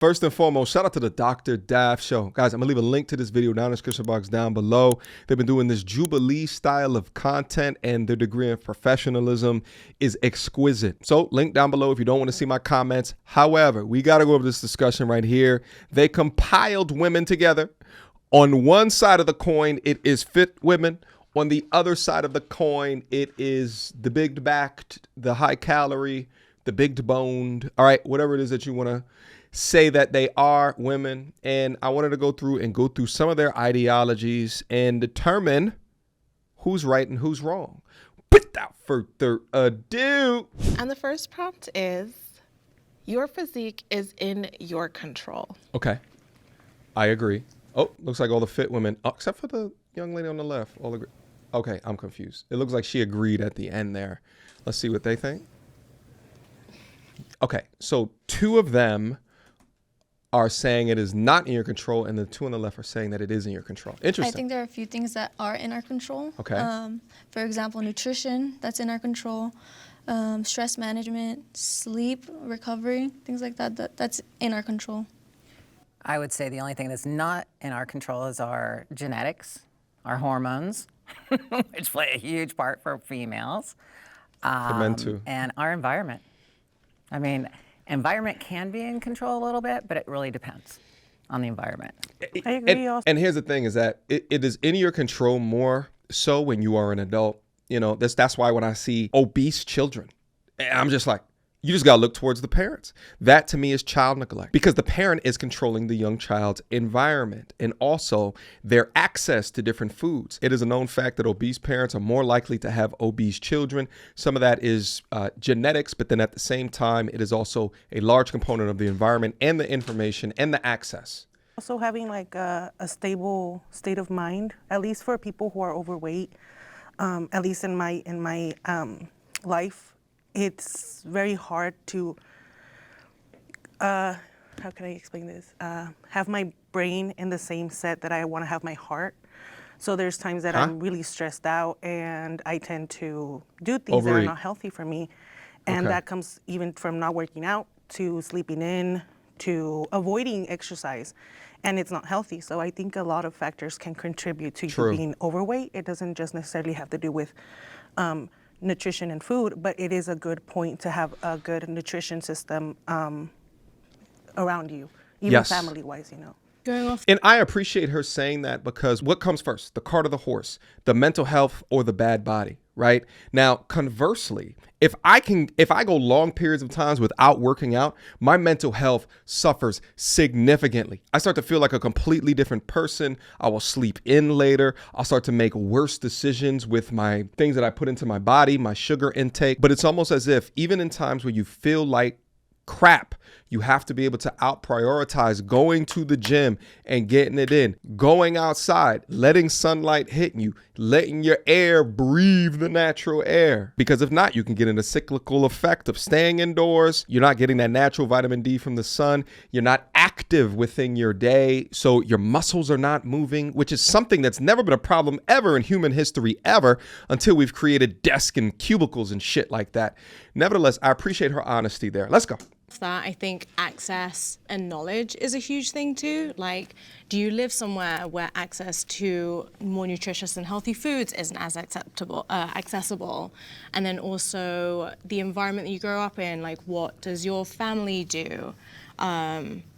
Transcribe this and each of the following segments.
First and foremost, shout out to the Dr. Daff Show. Guys, I'm going to leave a link to this video down in the description box down below. They've been doing this Jubilee style of content, and their degree of professionalism is exquisite. So link down below if you don't want to see my comments. However, we got to go over this discussion right here. They compiled women together. On one side of the coin, it is fit women. On the other side of the coin, it is the big backed, the high calorie, the big boned, all right, whatever it is that you want to say that they are women. And I wanted to go through some of their ideologies and determine who's right and who's wrong. Without further ado. And the first prompt is, your physique is in your control. Okay, I agree. Oh, looks like all the fit women, except for the young lady on the left, all agree. Okay, I'm confused. It looks like she agreed at the end there. Let's see what they think. Okay, so two of them are saying it is not in your control, and the two on the left are saying that it is in your control. Interesting. I think there are a few things that are in our control. Okay. For example, nutrition, that's in our control. Stress management, sleep, recovery, things like that, that's in our control. I would say the only thing that's not in our control is our genetics, our hormones, which play a huge part for females. For men too. And our environment. I mean, environment can be in control a little bit, but it really depends on the environment. I agree. And here's the thing is that it is in your control more so when you are an adult. You know, that's why when I see obese children, I'm just like, you just got to look towards the parents. That to me is child neglect, because the parent is controlling the young child's environment and also their access to different foods. It is a known fact that obese parents are more likely to have obese children. Some of that is genetics, but then at the same time, it is also a large component of the environment and the information and the access. Also having like a stable state of mind, at least for people who are overweight, at least in my life. It's very hard to, how can I explain this? Have my brain in the same set that I want to have my heart. So there's times that I'm really stressed out and I tend to do things that are not healthy for me. And that comes even from not working out to sleeping in to avoiding exercise. And it's not healthy. So I think a lot of factors can contribute to you being overweight. It doesn't just necessarily have to do with nutrition and food, but it is a good point to have a good nutrition system around you, even family-wise, you know. And I appreciate her saying that, because what comes first, the cart or the horse, the mental health or the bad body, right? Now, conversely, if I go long periods of times without working out, my mental health suffers significantly. I start to feel like a completely different person. I will sleep in later. I'll start to make worse decisions with my things that I put into my body, my sugar intake. But it's almost as if even in times where you feel like crap, you have to be able to out-prioritize going to the gym and getting it in, going outside, letting sunlight hit you, letting your air breathe the natural air. Because if not, you can get in a cyclical effect of staying indoors. You're not getting that natural vitamin D from the sun. You're not active within your day. So your muscles are not moving, which is something that's never been a problem ever in human history ever, until we've created desks and cubicles and shit like that. Nevertheless, I appreciate her honesty there. Let's go. That I think access and knowledge is a huge thing too. Like, do you live somewhere where access to more nutritious and healthy foods isn't as accessible? And then also the environment that you grow up in, like what does your family do?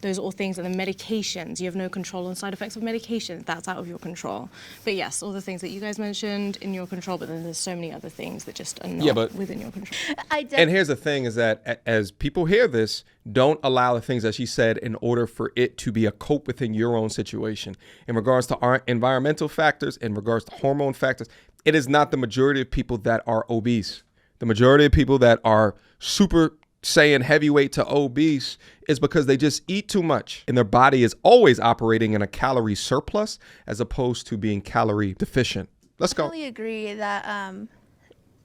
Those are all things, and the medications, you have no control on side effects of medications, that's out of your control. But yes, all the things that you guys mentioned in your control, but then there's so many other things that just are not within your control. And here's the thing is that as people hear this, don't allow the things that she said in order for it to be a cope within your own situation. In regards to our environmental factors, in regards to hormone factors, it is not the majority of people that are obese. The majority of people that are super saying heavyweight to obese is because they just eat too much and their body is always operating in a calorie surplus as opposed to being calorie deficient. Let's go. I totally agree that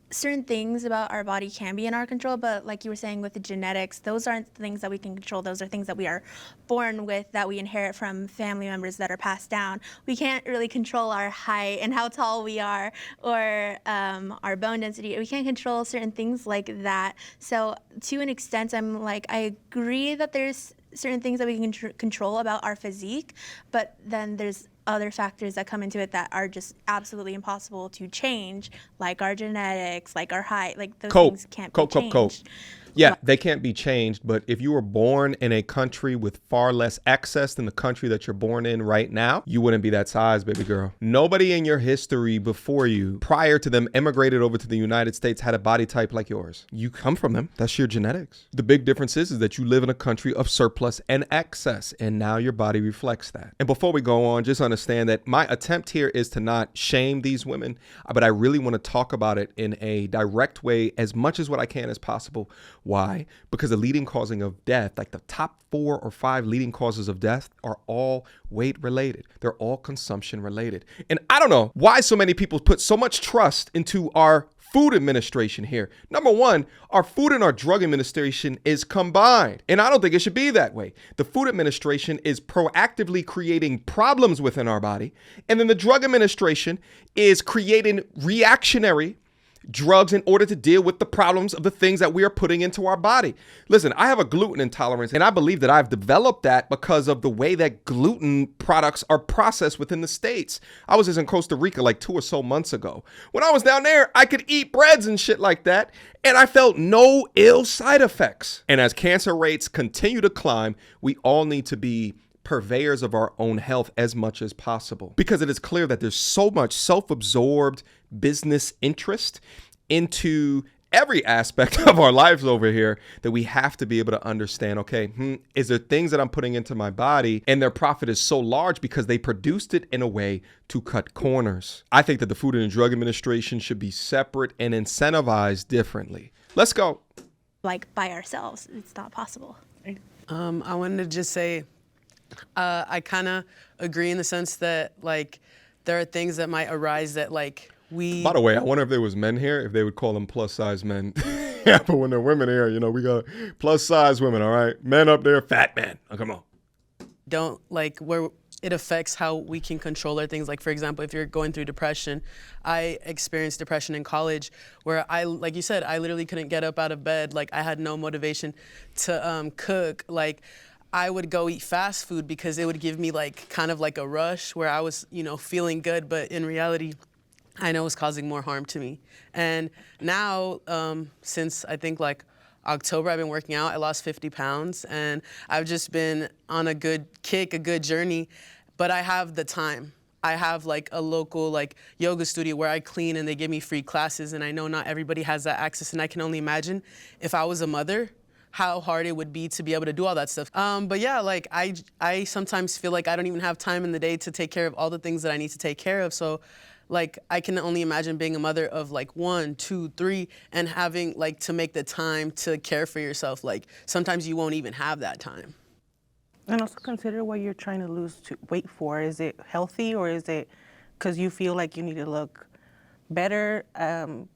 certain things about our body can be in our control, but like you were saying with the genetics, those aren't things that we can control. Those are things that we are born with, that we inherit from family members that are passed down. We can't really control our height and how tall we are, or our bone density. We can't control certain things like that. So to an extent, I agree that there's certain things that we can control about our physique, but then there's other factors that come into it that are just absolutely impossible to change, like our genetics, like our height, like those things can't be changed. Yeah, they can't be changed, but if you were born in a country with far less access than the country that you're born in right now, you wouldn't be that size, baby girl. Nobody in your history before you, prior to them immigrated over to the United States, had a body type like yours. You come from them. That's your genetics. The big difference is that you live in a country of surplus and excess, and now your body reflects that. And before we go on, just understand that my attempt here is to not shame these women, but I really want to talk about it in a direct way as much as what I can as possible. Why? Because the leading causing of death, like the top 4 or 5 leading causes of death, are all weight related. They're all consumption related. And I don't know why so many people put so much trust into our food administration here. Number one, our food and our drug administration is combined. And I don't think it should be that way. The food administration is proactively creating problems within our body. And then the drug administration is creating reactionary drugs in order to deal with the problems of the things that we are putting into our body. Listen, I have a gluten intolerance, and I believe that I've developed that because of the way that gluten products are processed within the States. I was just in Costa Rica like 2 or so months ago. When I was down there, I could eat breads and shit like that, and I felt no ill side effects. And as cancer rates continue to climb, we all need to be purveyors of our own health as much as possible, because it is clear that there's so much self-absorbed business interest into every aspect of our lives over here that we have to be able to understand, okay, is there things that I'm putting into my body and their profit is so large because they produced it in a way to cut corners? I think that the Food and Drug Administration should be separate and incentivized differently. Let's go. Like by ourselves, it's not possible. I wanted to just say, I kind of agree in the sense that like there are things that might arise that like we. By the way, I wonder if there was men here, if they would call them plus size men. Yeah, but when there are women here, you know, we got plus size women, all right? Men up there, fat men. Oh, come on. Don't like where it affects how we can control our things. Like, for example, if you're going through depression, I experienced depression in college where like you said, I literally couldn't get up out of bed. Like I had no motivation to cook. Like I would go eat fast food because it would give me like kind of like a rush where I was, you know, feeling good, but in reality, I know it's causing more harm to me. And now, since I think like October, I've been working out. I lost 50 pounds and I've just been on a good kick, a good journey, but I have the time. I have like a local like yoga studio where I clean and they give me free classes, and I know not everybody has that access, and I can only imagine if I was a mother, how hard it would be to be able to do all that stuff. But yeah, like I sometimes feel like I don't even have time in the day to take care of all the things that I need to take care of. So like I can only imagine being a mother of like 1, 2, 3 and having like to make the time to care for yourself. Like sometimes you won't even have that time. And also consider what you're trying to lose weight for. Is it healthy, or is it because you feel like you need to look better?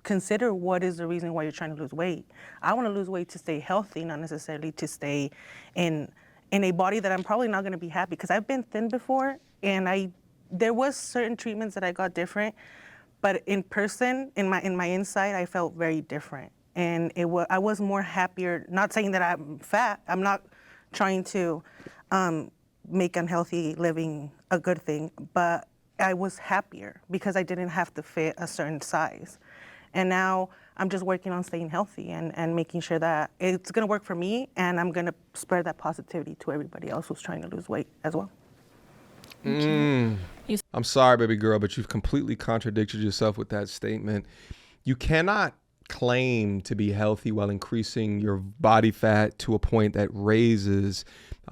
Consider what is the reason why you're trying to lose weight. I want to lose weight to stay healthy, not necessarily to stay in a body that I'm probably not going to be happy, because I've been thin before, and there was certain treatments that I got different, but in person, in my inside, I felt very different, and I was more happier. Not saying that I'm fat. I'm not trying to make unhealthy living a good thing, but I was happier because I didn't have to fit a certain size. And now I'm just working on staying healthy and making sure that it's going to work for me, and I'm going to spread that positivity to everybody else who's trying to lose weight as well. I'm sorry, baby girl, but you've completely contradicted yourself with that statement. You cannot claim to be healthy while increasing your body fat to a point that raises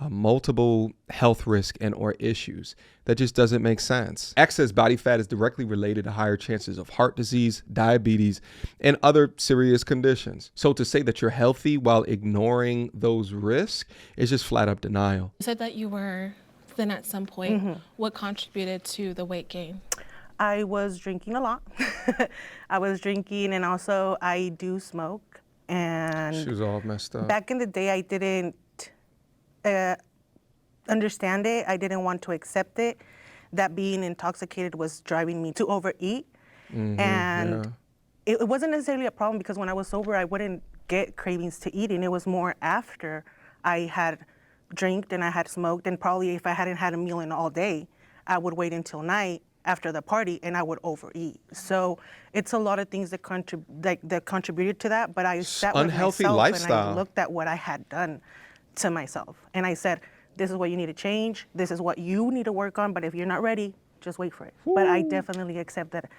multiple health risk and or issues. That just doesn't make sense. Excess body fat is directly related to higher chances of heart disease, diabetes, and other serious conditions. So to say that you're healthy while ignoring those risks is just flat up denial. You said that you were thin at some point. Mm-hmm. What contributed to the weight gain? I was drinking a lot. I was drinking, and also I do smoke. And she was all messed up. Back in the day, I didn't understand it. I didn't want to accept it. That being intoxicated was driving me to overeat. Mm-hmm, and it wasn't necessarily a problem, because when I was sober, I wouldn't get cravings to eating. It was more after I had drank and I had smoked, and probably if I hadn't had a meal in all day, I would wait until night after the party and I would overeat. So it's a lot of things that contributed to that. But I sat with Unhealthy myself lifestyle. and I looked at what I had done to myself, and I said, "This is what you need to change. This is what you need to work on. But if you're not ready, just wait for it." But I definitely accept that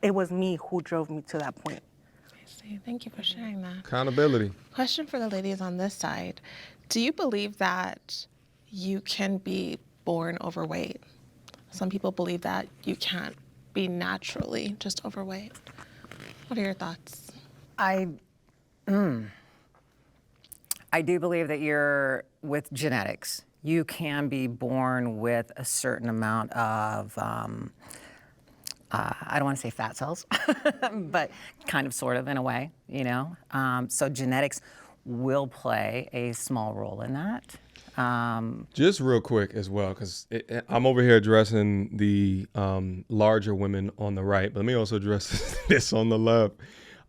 it was me who drove me to that point. I see. Thank you for sharing that. Accountability. Question for the ladies on this side. Do you believe that you can be born overweight? Some people believe that you can't be naturally just overweight. What are your thoughts? I do believe that you're with genetics. You can be born with a certain amount of, I don't want to say fat cells, but kind of sort of in a way, you know? So genetics will play a small role in that. Just real quick as well, because I'm over here addressing the larger women on the right, but let me also address this on the left.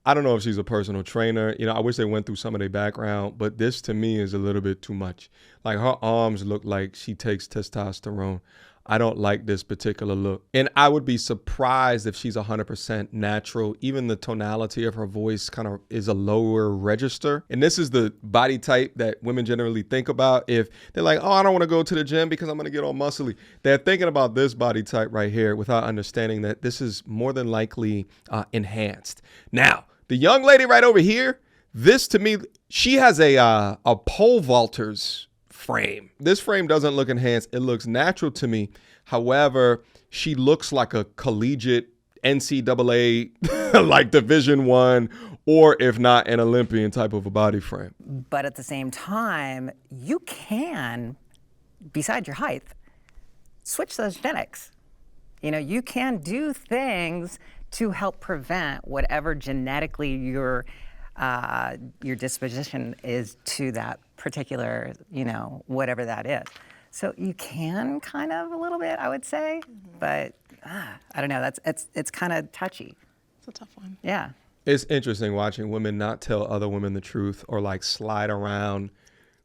I don't know if she's a personal trainer. You know, I wish they went through some of their background, but this to me is a little bit too much. Like her arms look like she takes testosterone. I don't like this particular look. And I would be surprised if she's 100% natural. Even the tonality of her voice kind of is a lower register. And this is the body type that women generally think about. If they're like, oh, I don't want to go to the gym because I'm going to get all muscly. They're thinking about this body type right here without understanding that this is more than likely enhanced. Now, the young lady right over here, this to me, she has a pole vaulter's frame. This frame doesn't look enhanced. It looks natural to me. However, she looks like a collegiate NCAA, like Division I, or if not, an Olympian type of a body frame. But at the same time, you can, besides your height, switch those genetics. You know, you can do things to help prevent whatever genetically your disposition is to that particular, you know, whatever that is. So you can kind of a little bit, I would say, but I don't know. It's kind of touchy. It's a tough one. Yeah. It's interesting watching women not tell other women the truth or like slide around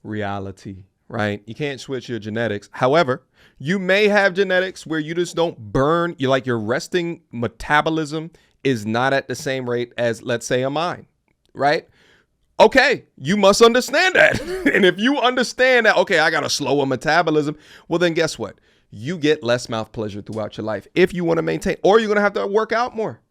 reality, right? You can't switch your genetics. However, you may have genetics where you just don't burn. You like your resting metabolism is not at the same rate as, let's say, a mine, right? Okay, you must understand that. And if you understand that, okay, I got a slower metabolism, well, then guess what? You get less mouth pleasure throughout your life if you want to maintain, or you're going to have to work out more.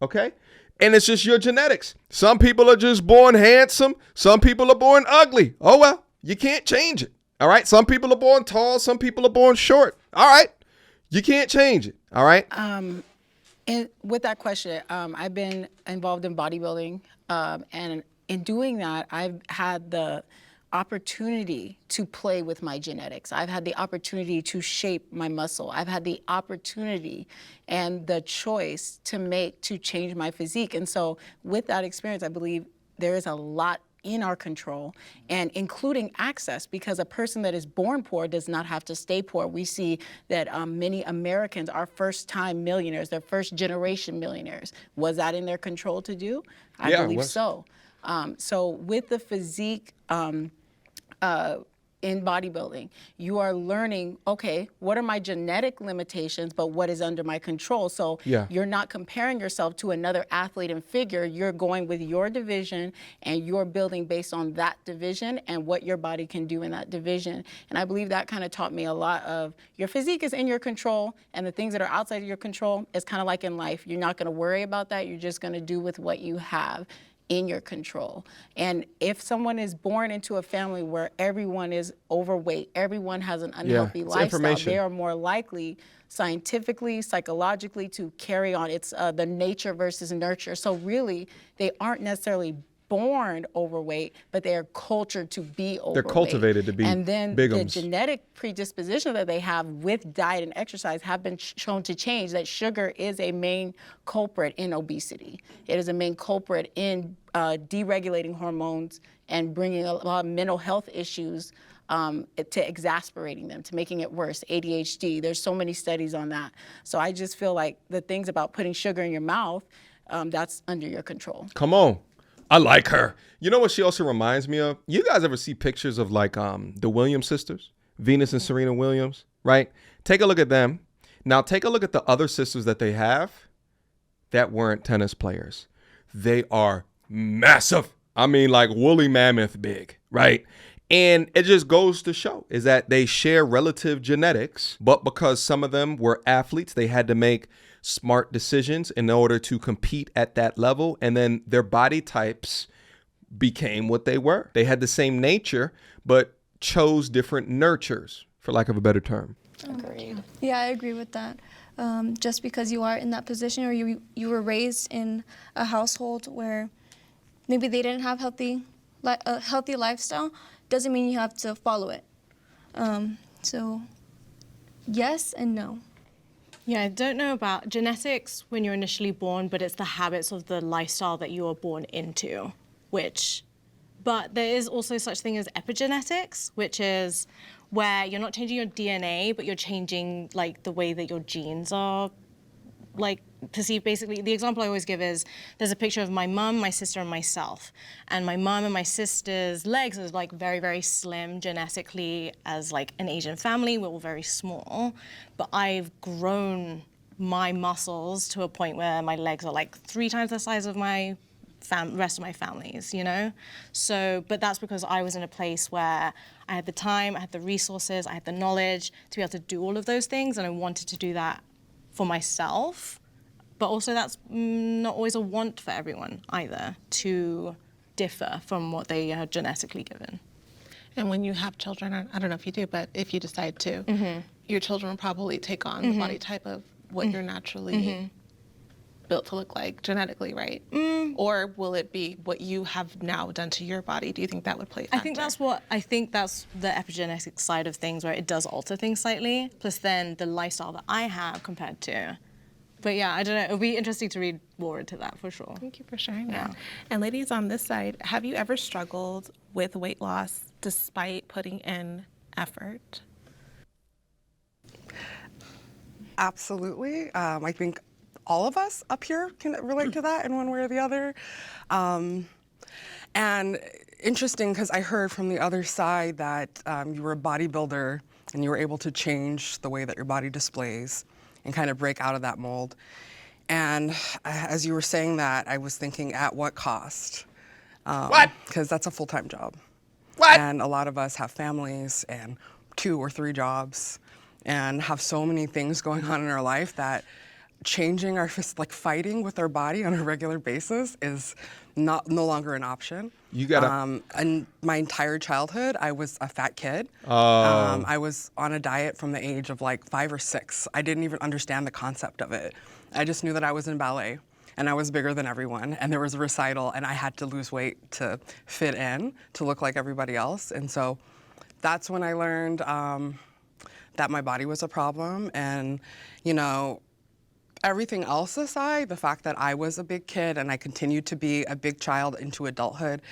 Okay? And it's just your genetics. Some people are just born handsome. Some people are born ugly. Oh, well, you can't change it. All right? Some people are born tall. Some people are born short. All right? You can't change it. All right? And with that question, I've been involved in bodybuilding, and in doing that, I've had the opportunity to play with my genetics. I've had the opportunity to shape my muscle. I've had the opportunity and the choice to change my physique. And so with that experience, I believe there is a lot in our control, and including access, because a person that is born poor does not have to stay poor. We see that many Americans are first-time millionaires, they're first-generation millionaires. Was that in their control to do? I believe so. So with the physique in bodybuilding, you are learning, okay, what are my genetic limitations, but what is under my control? So you're not comparing yourself to another athlete and figure. You're going with your division, and you're building based on that division and what your body can do in that division. And I believe that kind of taught me a lot of your physique is in your control, and the things that are outside of your control is kind of like in life. You're not going to worry about that. You're just going to do with what you have in your control. And if someone is born into a family where everyone is overweight, everyone has an unhealthy lifestyle, they are more likely scientifically, psychologically to carry on. It's the nature versus nurture. So really, they aren't necessarily born overweight, but they are cultured to be overweight. They're cultivated to be And then bigums. the genetic predisposition that they have with diet and exercise have been shown to change, that sugar is a main culprit in obesity. It is a main culprit in deregulating hormones and bringing a lot of mental health issues to exasperating them, to making it worse. ADHD, there's so many studies on that. So I just feel like the things about putting sugar in your mouth, that's under your control. Come on. I like her. You know what she also reminds me of? You guys ever see pictures of like the Williams sisters, Venus and Serena Williams, right? Take a look at them. Now take a look at the other sisters that they have that weren't tennis players. They are massive. I mean, like woolly mammoth big, right? And it just goes to show is that they share relative genetics, but because some of them were athletes, they had to make smart decisions in order to compete at that level. And then their body types became what they were. They had the same nature, but chose different nurtures, for lack of a better term. Agreed. Yeah, I agree with that. Just because you are in that position or you were raised in a household where maybe they didn't have a healthy lifestyle doesn't mean you have to follow it. So yes and no. Yeah, I don't know about genetics when you're initially born, but it's the habits of the lifestyle that you are born into, but there is also such thing as epigenetics, which is where you're not changing your DNA, but you're changing like the way that your genes are like perceived. Basically, the example I always give is there's a picture of my mom, my sister, and myself. And my mom and my sister's legs are like very, very slim genetically as like an Asian family. We're all very small. But I've grown my muscles to a point where my legs are like 3 times the size of my rest of my families, you know? So, but that's because I was in a place where I had the time, I had the resources, I had the knowledge to be able to do all of those things, and I wanted to do that for myself. But also that's not always a want for everyone either, to differ from what they are genetically given. And when you have children, I don't know if you do, but if you decide to, your children will probably take on the body type of what you're naturally built to look like genetically, right? Or will it be what you have now done to your body? Do you think that would play a factor? I think that's the epigenetic side of things, where it does alter things slightly, plus then the lifestyle that I have compared to. But yeah, I don't know, it'll be interesting to read more into that for sure. Thank you for sharing that. And ladies on this side, have you ever struggled with weight loss despite putting in effort? Absolutely. I think all of us up here can relate to that in one way or the other. And interesting, because I heard from the other side that you were a bodybuilder and you were able to change the way that your body displays and kind of break out of that mold. And as you were saying that, I was thinking, at what cost? What? Because that's a full-time job. What? And a lot of us have families and 2 or 3 jobs and have so many things going on in our life that changing fighting with our body on a regular basis is no longer an option. You gotta. And my entire childhood, I was a fat kid. Oh. I was on a diet from the age of like 5 or 6. I didn't even understand the concept of it. I just knew that I was in ballet and I was bigger than everyone, and there was a recital and I had to lose weight to fit in, to look like everybody else. And so that's when I learned that my body was a problem. And, you know, everything else aside, the fact that I was a big kid and I continued to be a big child into adulthood,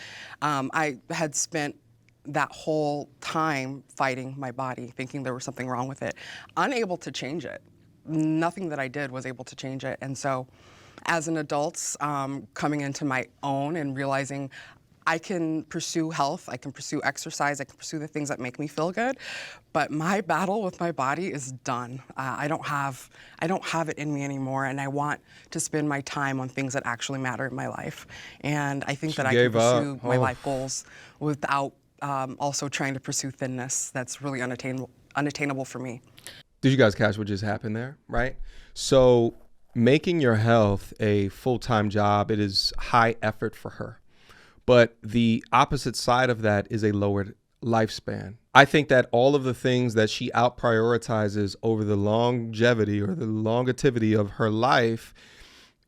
I had spent that whole time fighting my body, thinking there was something wrong with it, unable to change it. Nothing that I did was able to change it. And so as an adult, coming into my own and realizing I can pursue health, I can pursue exercise, I can pursue the things that make me feel good, but my battle with my body is done. I don't have it in me anymore, and I want to spend my time on things that actually matter in my life. And I think that I can pursue my life goals without also trying to pursue thinness that's really unattainable for me. Did you guys catch what just happened there, right? So making your health a full-time job, it is high effort for her. But the opposite side of that is a lowered lifespan. I think that all of the things that she out-prioritizes over the longevity or the longevity of her life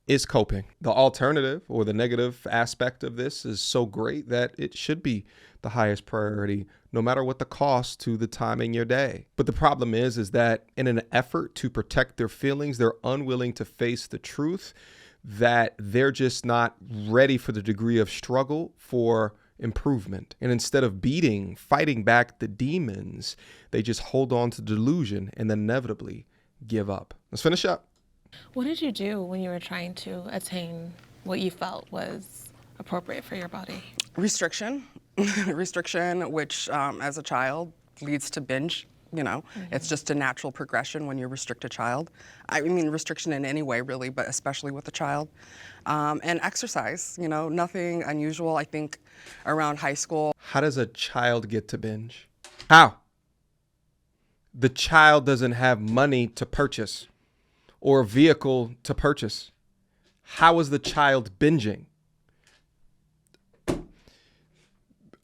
is coping. The alternative or the negative aspect of this is so great that it should be the highest priority, no matter what the cost to the time in your day. But the problem is that in an effort to protect their feelings, they're unwilling to face the truth that they're just not ready for the degree of struggle for improvement. And instead of fighting back the demons, they just hold on to delusion and then inevitably give up. Let's finish up. What did you do when you were trying to attain what you felt was appropriate for your body? Restriction, restriction, which as a child leads to binge. You know, it's just a natural progression when you restrict a child. I mean, restriction in any way, really, but especially with a child. And exercise, you know, nothing unusual, I think, around high school. How does a child get to binge? How? The child doesn't have money to purchase or a vehicle to purchase. How is the child binging?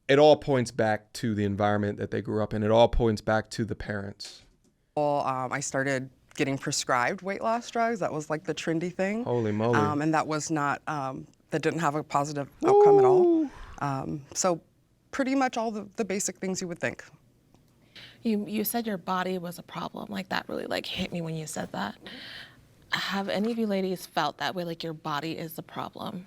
It all points back to the environment that they grew up in. It all points back to the parents. I started getting prescribed weight loss drugs. That was like the trendy thing. Holy moly. And that was not, that didn't have a positive outcome at all. So pretty much all the basic things you would think. You said your body was a problem. Like that really like hit me when you said that. Have any of you ladies felt that way, like your body is the problem?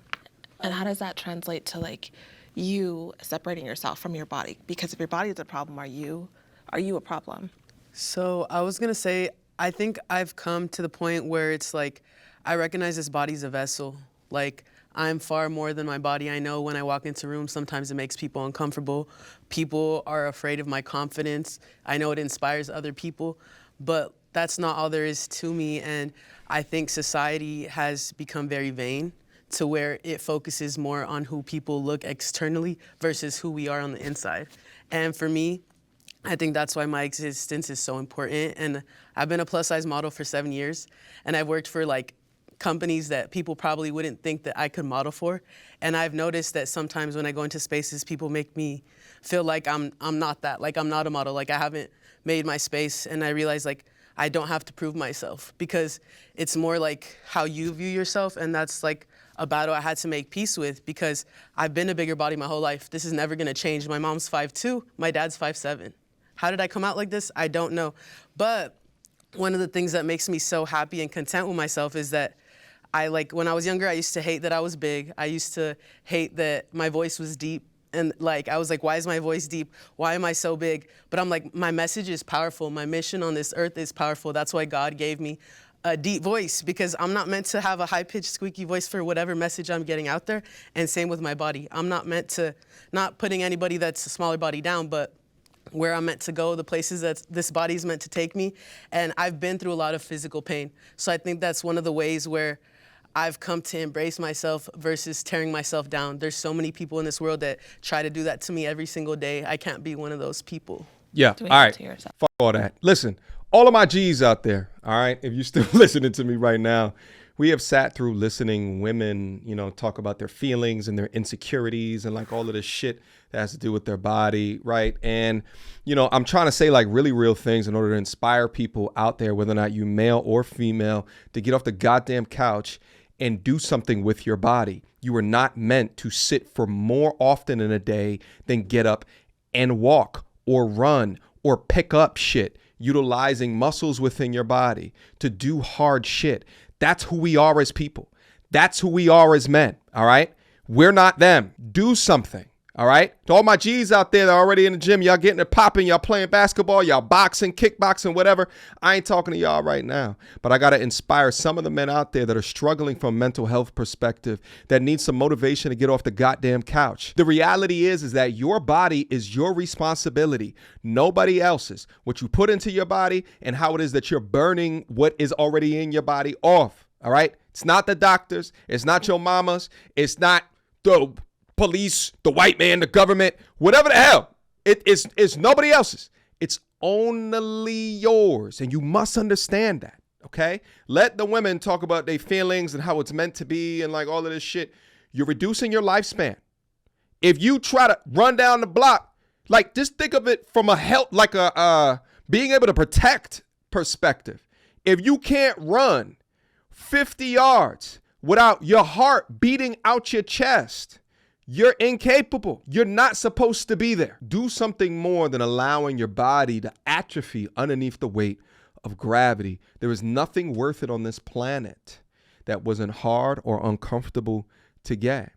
And how does that translate to like you separating yourself from your body? Because if your body is a problem, are you a problem? So I was gonna say, I think I've come to the point where it's like, I recognize this body's a vessel. Like, I'm far more than my body. I know when I walk into rooms, sometimes it makes people uncomfortable. People are afraid of my confidence. I know it inspires other people, but that's not all there is to me. And I think society has become very vain to where it focuses more on who people look externally versus who we are on the inside. And for me, I think that's why my existence is so important. And I've been a plus size model for 7 years, and I've worked for like companies that people probably wouldn't think that I could model for. And I've noticed that sometimes when I go into spaces, people make me feel like I'm not that, like I'm not a model, like I haven't made my space. And I realize like I don't have to prove myself, because it's more like how you view yourself. And that's like a battle I had to make peace with, because I've been a bigger body my whole life. This is never gonna change. My mom's 5'2", my dad's 5'7". How did I come out like this? I don't know. But one of the things that makes me so happy and content with myself is that when I was younger, I used to hate that I was big. I used to hate that my voice was deep. And like, I was like, why is my voice deep? Why am I so big? But I'm like, my message is powerful. My mission on this earth is powerful. That's why God gave me a deep voice, because I'm not meant to have a high-pitched, squeaky voice for whatever message I'm getting out there. And same with my body. I'm not meant to, not putting anybody that's a smaller body down, but where I'm meant to go, the places that this body's meant to take me. And I've been through a lot of physical pain. So I think that's one of the ways where I've come to embrace myself versus tearing myself down. There's so many people in this world that try to do that to me every single day. I can't be one of those people. Yeah, all right, fuck all that. Listen, all of my G's out there, all right, if you're still listening to me right now, we have sat through listening women, you know, talk about their feelings and their insecurities and like all of this shit that has to do with their body, right? And, you know, I'm trying to say like really real things in order to inspire people out there, whether or not you male or female, to get off the goddamn couch and do something with your body. You are not meant to sit for more often in a day than get up and walk or run or pick up shit, utilizing muscles within your body to do hard shit. That's who we are as people. That's who we are as men, all right? We're not them. Do something, all right? To all my G's out there that are already in the gym, y'all getting it popping, y'all playing basketball, y'all boxing, kickboxing, whatever. I ain't talking to y'all right now, but I got to inspire some of the men out there that are struggling from a mental health perspective, that need some motivation to get off the goddamn couch. The reality is that your body is your responsibility, nobody else's. What you put into your body and how it is that you're burning what is already in your body off, all right? It's not the doctors. It's not your mamas. It's not the police, the white man, the government, whatever the hell. It's nobody else's. It's only yours. And you must understand that, okay? Let the women talk about their feelings and how it's meant to be and like all of this shit. You're reducing your lifespan. If you try to run down the block, like just think of it from a health, like a being able to protect perspective. If you can't run 50 yards without your heart beating out your chest, you're incapable. You're not supposed to be there. Do something more than allowing your body to atrophy underneath the weight of gravity. There is nothing worth it on this planet that wasn't hard or uncomfortable to get.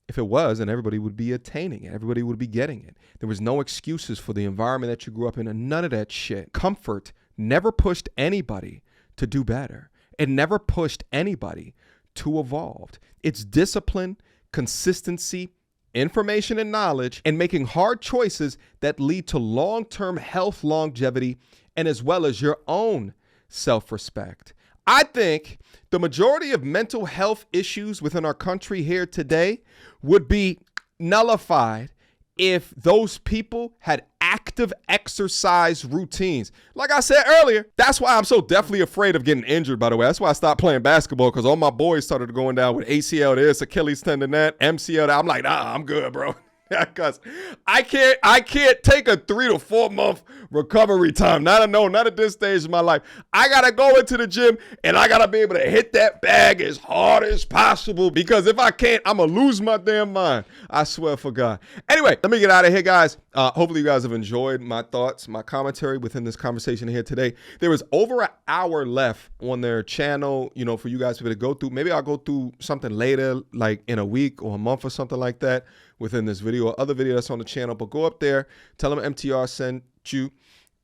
If it was, then everybody would be attaining it. Everybody would be getting it. There was no excuses for the environment that you grew up in and none of that shit. Comfort never pushed anybody to do better. It never pushed anybody to evolve. It's discipline, consistency, information and knowledge, and making hard choices that lead to long-term health, longevity, and as well as your own self-respect. I think the majority of mental health issues within our country here today would be nullified if those people had active exercise routines. Like I said earlier, that's why I'm so definitely afraid of getting injured, by the way. That's why I stopped playing basketball, because all my boys started going down with ACL this, Achilles tendon that, MCL that. I'm like, nah, I'm good, bro. Because I can't take a 3 to 4 month recovery time. Not at this stage of my life. I gotta go into the gym and I gotta be able to hit that bag as hard as possible, because if I can't, I'm gonna lose my damn mind. I swear for God. Anyway, let me get out of here, guys. Hopefully you guys have enjoyed my thoughts, my commentary within this conversation here today. There was over an hour left on their channel, for you guys to be able to go through. Maybe I'll go through something later, like in a week or a month or something like that, within this video or other video that's on the channel. But go up there, tell them MTR sent you,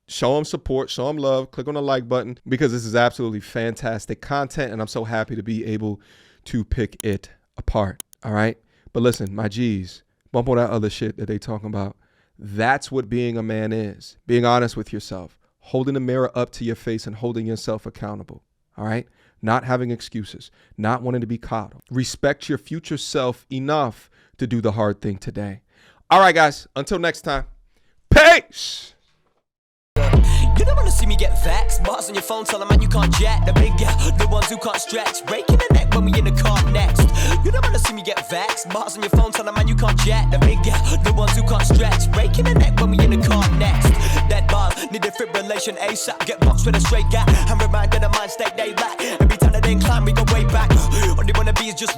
show them support, show them love, click on the like button, because this is absolutely fantastic content and I'm so happy to be able to pick it apart. All right. But listen, my G's, bump all that other shit that they talking about. That's what being a man is. Being honest with yourself, holding the mirror up to your face and holding yourself accountable. All right. Not having excuses, not wanting to be coddled. Respect your future self enough to do the hard thing today. All right, guys, until next time, peace. You don't wanna see me get vexed. Bars on your phone, tell a man you can't jet. The big the ones who can't stretch. Breaking the neck when we in the car next. You don't wanna see me get vexed. Bars on your phone, tell a man you can't jet. The big the ones who can't stretch. Breaking the neck when we in the car next. That bar, need defibrillation ASAP. Get boxed with a straight gap. I'm reminded of mind state they lack. Every time that they climb, we go way back. All they wanna be is just